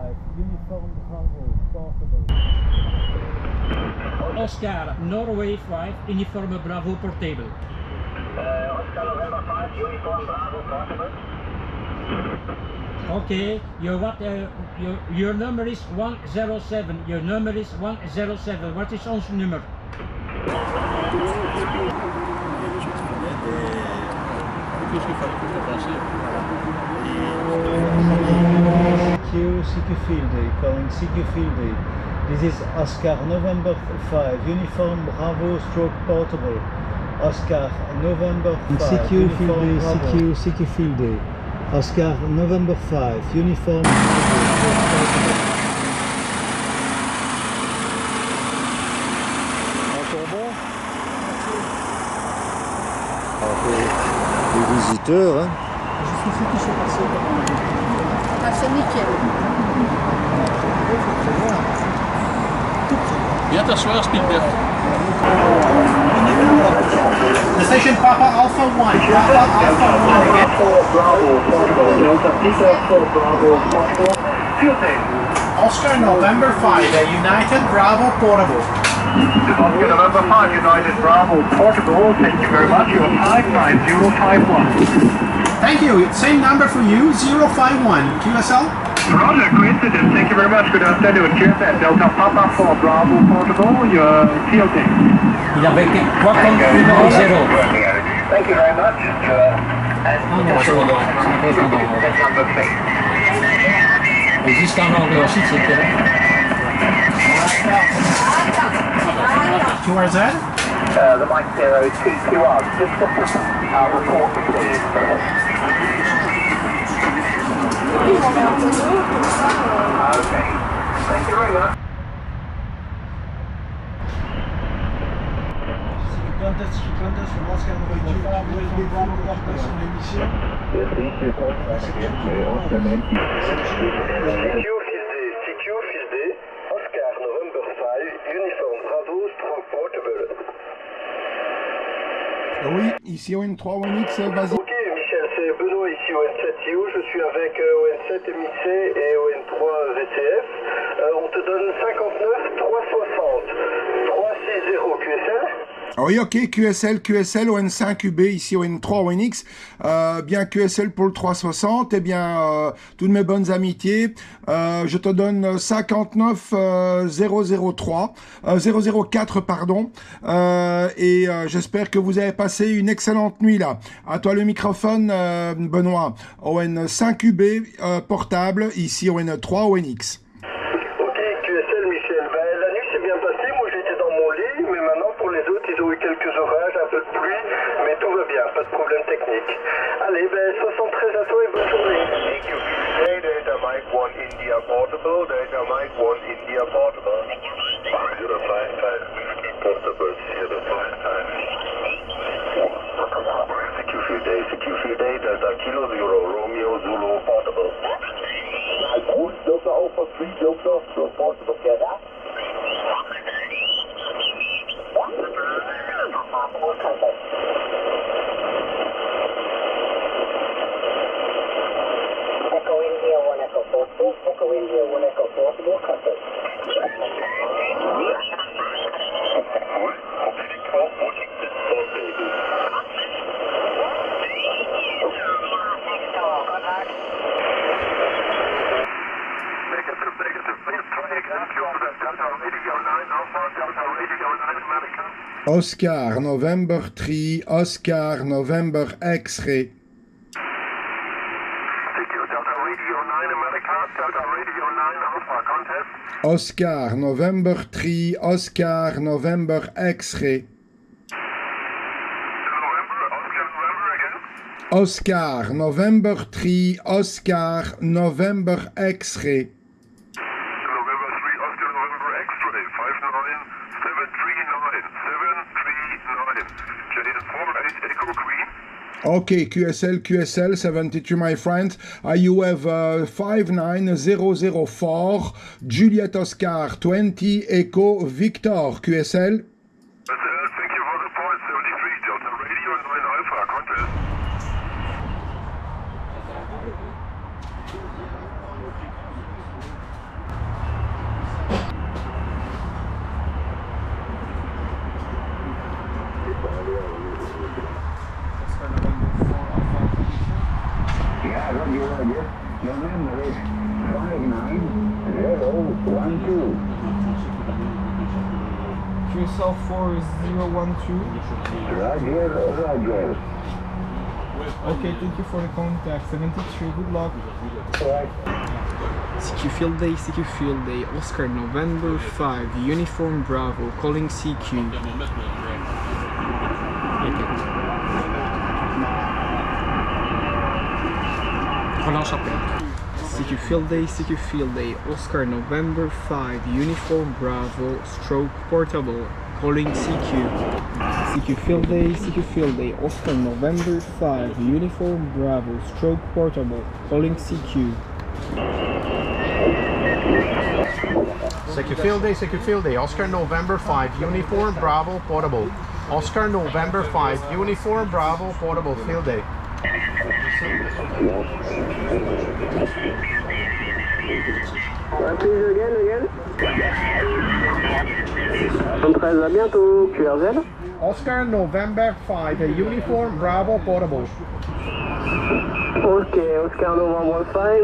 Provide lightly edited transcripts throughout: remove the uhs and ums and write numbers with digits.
5, Uniform Bravo, portable. Oscar, Norway 5, Uniform Bravo portable. Oscar November 5, Uniform Bravo portable. Okay, your number is 107. Your number is 107. Wat is ons nummer? CQ Fiel Day, calling CQ Fiel Day. This is Oscar November 5, Uniform Bravo stroke portable. Oscar November 5, CQ Fiel Day, Bravo. CQ Fiel Day. Oscar November 5, Uniform Bravo. Les visiteurs, hein. Je suis ceux qui sont passés pendant la c'est nickel. Viens t'asseoir, Spielberg. The station Papa Alpha 1. Papa Alpha 1 again. Oscar November 5, United Bravo Portable. Oscar November 5, United Bravo portable. Thank you very much. You are 59051. Thank you. Same number for you, 051. QSL? Roger, coincidence. Thank you very much. Good afternoon. QSL Delta Papa 4 Bravo portable. Your Fiel Day. Il avait quoi comme numéro 0? Thank you very much. Existe en anglais aussi, c'est clair. QRZ? The mic 02QR. Just report please. Okay. Thank you very much. CQ Fiel Day, Oscar November 5, Uniform Bravo stroke portable. Oui, ici ON3, ONX, vas-y. Ok, Michel, c'est Benoît ici ON7IO. Je suis avec ON7 MIC et ON3 VCF. On te donne 59 360 360 QSL. Oui, ok, QSL, ON5UB, ici ON3, ONX. Bien QSL pour le 360, eh bien, toutes mes bonnes amitiés. Je te donne 59 003, 004, pardon. Et j'espère que vous avez passé une excellente nuit là. À toi le microphone, Benoît. ON5UB, portable, ici ON3, ONX. Ok, QSL, Michel. Ben, la nuit s'est bien passée. Moi, j'étais dans mon lit. Mais maintenant, pour les autres, ils ont eu quelques orages, un peu de pluie. Mais tout va bien, pas de problème technique. Allez, ben, 73 à toi et bonne journée. Data Mike 1 India Portable, Data Mike 1 India Portable. 055 Portable, 055. CQ Fiel Day, Delta Kilo Zero, Romeo Zulu Portable. Delta Alpha 3, Delta Portable, get that? Echo India 1 Echo Portable, Echo India 1 Echo Portable, contact. Oscar November 3, Oscar November X-ray. Oscar November 3, Oscar November X-ray. Oscar November 3, Oscar November X-ray. Okay, QSL, 72, my friend. You have 59004, Juliet Oscar, 20, Echo Victor, QSL. Thank you for the point, 73, Delta Radio 9 Alpha, contact. QSL 4012. Okay, thank you for the contact. 73, good luck. CQ Field Day, CQ Field Day, Oscar November 5, Uniform Bravo, calling CQ. Relance appel. CQ Field Day, CQ Field Day, Oscar November 5, Uniform Bravo, stroke portable, calling CQ. CQ Field Day, CQ Field Day, Oscar November 5, Uniform Bravo, stroke portable, calling CQ. CQ Field Day, Oscar November 5, Uniform Bravo Portable. Oscar November 5, Uniform Bravo Portable Field Day. Again. 13, à bientôt, QRZ. Oscar November 5, Uniform Bravo Portable. Okay, Oscar November 5,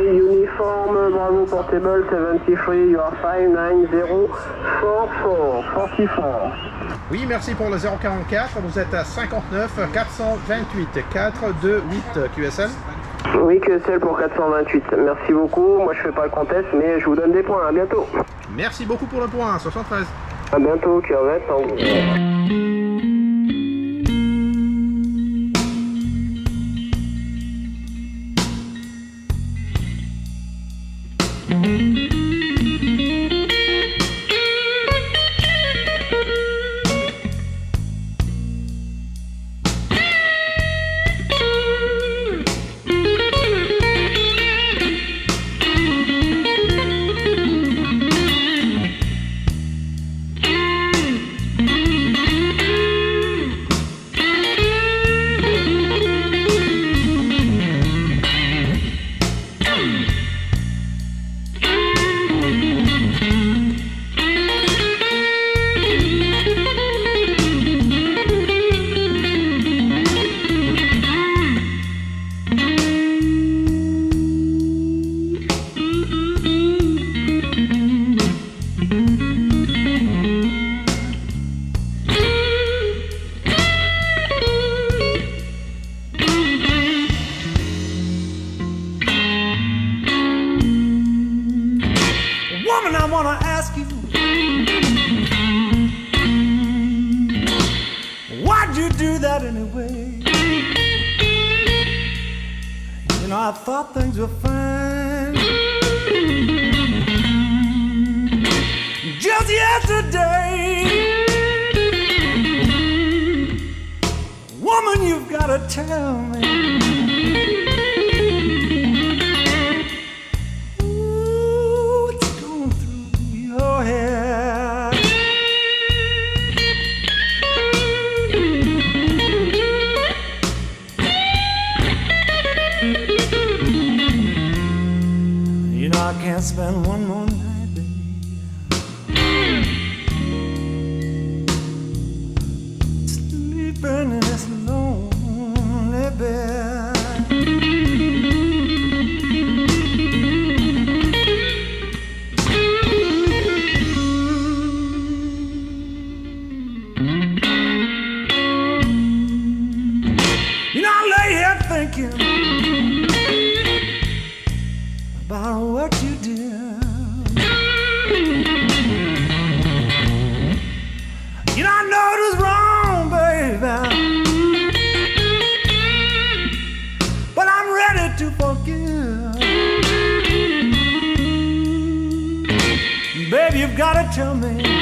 Uniform Bravo Portable 73, you are 59044. Oui, merci pour le 044, vous êtes à 59 428 428 QSL. Oui, QSL pour 428, merci beaucoup, moi je fais pas le contest mais je vous donne des points, à bientôt. Merci beaucoup pour le point, 73. À bientôt, QRZ. I thought things were fine. Just yesterday, woman, you've got to tell me. Ooh, what's going through your head? You know I can't spend one more night, baby, sleeping in this lonely bed. You know I lay here thinking about what you did. You know I know it was wrong, baby, but I'm ready to forgive. Baby, you've got to tell me